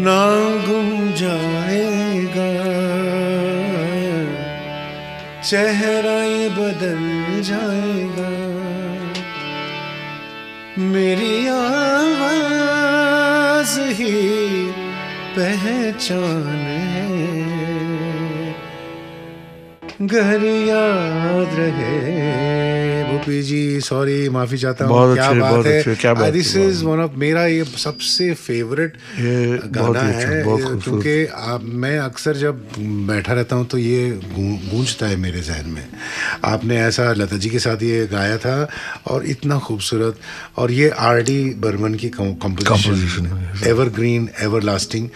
ना गुम जाएगा, चेहरा ये बदल जाएगा, मेरी आवाज ही पहचान है, घर याद रहे। भूपी जी सॉरी, माफी चाहता हूँ। क्या बात है, दिस इज वन ऑफ मेरा ये सबसे फेवरेट गाना है, क्योंकि मैं अक्सर जब बैठा रहता हूँ तो ये गूंजता है मेरे जहन में। आपने ऐसा लता जी के साथ ये गाया था और इतना खूबसूरत, और ये R.D. बर्मन की कंपोजिशन, एवरग्रीन एवरलास्टिंग।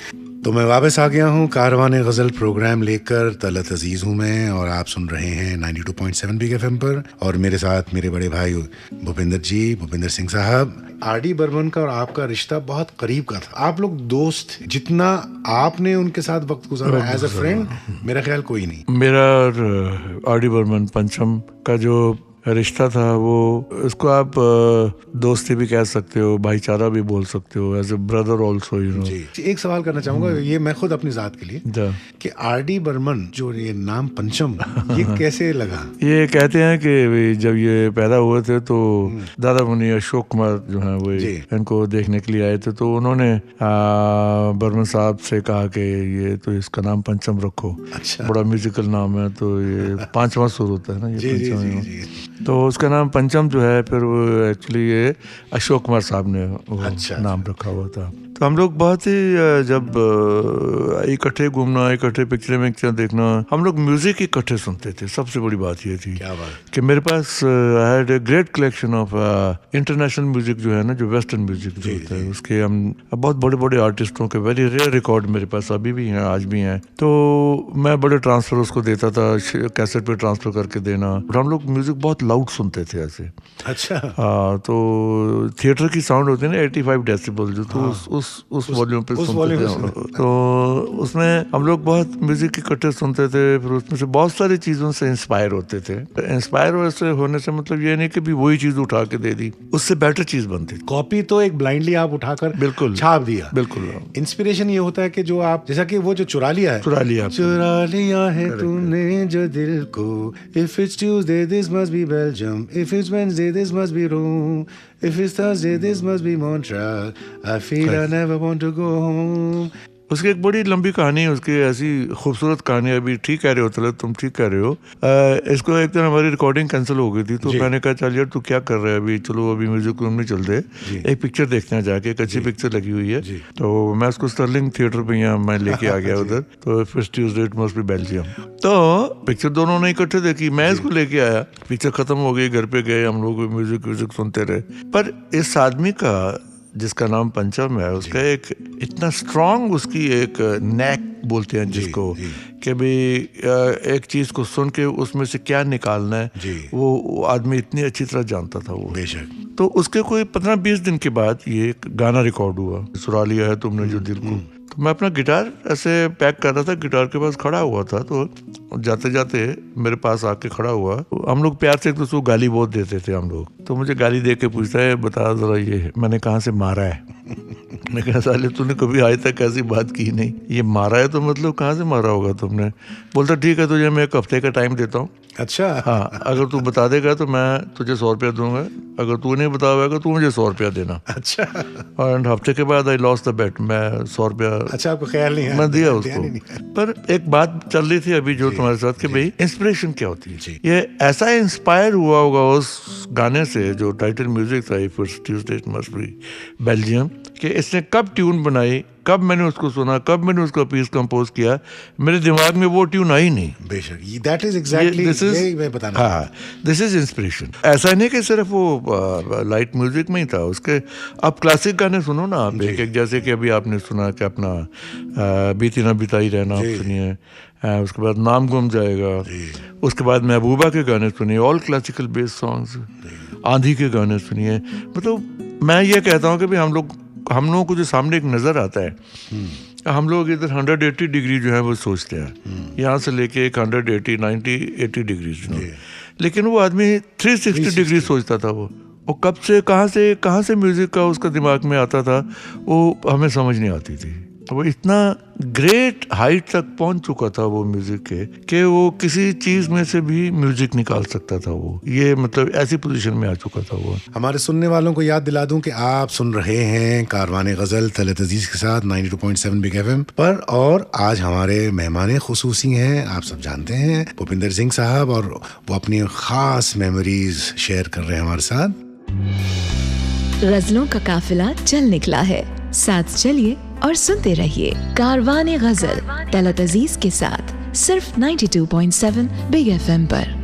तो मैं वापस आ गया हूँ कारवाने गज़ल प्रोग्राम लेकर। तलत अजीज़ हूँ मैं और आप सुन रहे हैं 92.7 बिग FM पर, और मेरे साथ मेरे बड़े भाई भूपिंदर सिंह साहब। R.D. बर्मन का और आपका रिश्ता बहुत करीब का था, आप लोग दोस्त थे। जितना आपने उनके साथ वक्त गुजारा एज अ फ्रेंड, मेरा ख्याल कोई नहीं। मेरा R.D. बर्मन पंचम का जो रिश्ता था वो, उसको आप दोस्ती भी कह सकते हो, भाईचारा भी बोल सकते हो, as a brother also, you know. एक सवाल करना चाहूंगा, ये मैं खुद अपनी जात के लिए, कि R.D. बर्मन जो ये नाम पंचम ये कैसे लगा? ये कहते हैं कि जब ये पैदा हुए थे तो दादा मुनि अशोक कुमार जो हैं वो इनको देखने के लिए आए थे, तो उन्होंने बर्मन साहब से कहा कि ये तो इसका नाम पंचम रखो। अच्छा। बड़ा म्यूजिकल नाम है, तो ये 5वां सुर होता है ना, ये पंचम, तो उसका नाम पंचम जो है, फिर वो एक्चुअली ये अशोक कुमार साहब ने वो नाम रखा हुआ था। तो हम लोग बहुत ही जब इकट्ठे घूमना, इकट्ठे पिक्चर देखना, हम लोग म्यूजिक इकट्ठे सुनते थे। सबसे बड़ी बात ये थी कि मेरे पास I had a great collection of international music जो है ना, जो वेस्टर्न म्यूजिक जो होता है, उसके हम बहुत बड़े बड़े आर्टिस्टों के वेरी रेयर रिकॉर्ड मेरे पास अभी भी हैं, आज भी हैं। तो मैं बड़े ट्रांसफर उसको देता था, कैसेट पे ट्रांसफर करके देना। और हम लोग म्यूजिक बहुत लाउड सुनते थे ऐसे। अच्छा। हाँ, तो थिएटर की साउंड होती है ना 85 डेसिबल जो, तो उस वॉल्यूम पे सुनते थे। तो उसमें हम लोग बहुत म्यूजिक इकट्ठे सुनते थे, फिर उसमें से बहुत सारी चीजों से इंस्पायर होते थे। इंस्पायर वैसे होने से मतलब ये नहीं कि भी वही चीज उठा के दे दी, उससे बेटर चीज बनती। कॉपी तो एक ब्लाइंडली आप उठाकर बिल्कुल छाप दिया। बिल्कुल। इंस्पिरेशन ये होता है कि जो आप, जैसा कि वो जो चुरा लिया है तूने जो दिल को, if it's Tuesday this must be Belgium, if it's Wednesday this must be Rome, if it's Thursday this must be Montreal, I feel I never want to go home. उसकी एक बड़ी लंबी कहानी है, उसकी ऐसी खूबसूरत कहानी है। अभी ठीक कह रहे हो तलत, तुम ठीक कह रहे हो। इसको एक दिन हमारी रिकॉर्डिंग कैंसिल हो गई थी, तो मैंने कहा चल यार तू क्या कर रहा है अभी, चलो अभी म्यूजिक रूम में चलते, एक पिक्चर देखते हैं जाके, एक अच्छी पिक्चर लगी हुई है। तो मैं उसको स्टर्लिंग थिएटर पे यहाँ मैं लेके आ गया उधर। तो first Tuesday it must be Belgium, तो पिक्चर दोनों ने इकट्ठे देखी। मैं इसको लेके आया, पिक्चर खत्म हो गई, घर पे गए, हम लोग म्यूजिक सुनते रहे। पर इस आदमी का जिसका नाम पंचम है, उसका एक इतना स्ट्रॉन्ग, उसकी एक नेक बोलते हैं जिसको, कि भी एक चीज को सुन के उसमें से क्या निकालना है, वो आदमी इतनी अच्छी तरह जानता था वो। बेशक। तो उसके कोई 15-20 दिन के बाद ये गाना रिकॉर्ड हुआ, चुरा लिया है तुमने जो दिल को। तो मैं अपना गिटार ऐसे पैक कर रहा था, गिटार के पास खड़ा हुआ था, तो जाते जाते मेरे पास आके खड़ा हुआ। हम लोग प्यार से एक दूसरे को गाली बहुत देते थे हम लोग। तो मुझे गाली दे के पूछता है, बता जरा ये मैंने कहाँ से मारा है। मैं कहा साले तूने कभी आज तक ऐसी बात की नहीं, ये मारा है तो मतलब कहाँ से मारा होगा तुमने। बोलता ठीक है, तुझे मैं 1 हफ्ते का टाइम देता हूँ। अच्छा। हाँ, अगर तू बता देगा तो मैं तुझे 100 रुपया दूंगा, अगर तू नहीं बताएगा तो मुझे 100 रुपया देना। अच्छा। और हफ्ते के बाद आई लॉस्ट द बेट, मैं 100 रुपया। अच्छा, आपको ख्याल नहीं है? मैं दिया उसको। पर एक बात चल रही थी अभी जो तुम्हारे साथ, कि भाई इंस्पिरेशन क्या होती है। ये ऐसा इंस्पायर हुआ होगा उस गाने से जो टाइटल म्यूजिक था, first Tuesday it must be Belgium, कि इसने कब ट्यून बनाई, कब मैंने उसको सुना, कब मैंने उसका पीस कंपोज किया, मेरे दिमाग में वो ट्यून आई नहीं। बेशक, दैट इज एग्जैक्टली यही मैं बताना। हाँ, दिस इज इंस्पिरेशन। ऐसा नहीं कि सिर्फ वो लाइट म्यूजिक में ही था, उसके आप क्लासिक गाने सुनो ना आप, एक जैसे कि अभी आपने सुना कि अपना बीती ना बिताई रहना आप सुनिए, उसके बाद नाम गुम जाएगा, उसके बाद महबूबा के गाने सुनिए, ऑल क्लासिकल बेस्ड सॉन्ग्स, आंधी के गाने सुनिए। मतलब मैं ये कहता हूँ कि भाई हम लोगों को जो सामने एक नज़र आता है, हम लोग इधर 180 डिग्री जो है वो सोचते हैं, यहाँ से लेके 180, 90, 80 डिग्रीज, लेकिन वो आदमी 360 डिग्री सोचता था। वो कब से कहाँ से म्यूजिक का उसका दिमाग में आता था, वो हमें समझ नहीं आती थी। वो इतना ग्रेट हाइट तक पहुंच चुका था वो म्यूजिक के कि वो किसी चीज में से भी म्यूजिक निकाल सकता था। वो ये मतलब ऐसी पोजीशन में आ चुका था वो। हमारे सुनने वालों को याद दिला दूं कि आप सुन रहे हैं कारवाने गजल तलत अजीज के साथ 92.7 बिग एफएम पर, और आज हमारे मेहमान खुसूसी हैं, आप सब जानते हैं, भूपिंदर सिंह साहब, और वो अपनी खास मेमोरीज शेयर कर रहे हैं हमारे साथ। गजलों का काफिला चल निकला है, साथ चलिए और सुनते रहिए कारवाने गजल तलत अजीज के साथ, सिर्फ 92.7 बिग एफएम पर।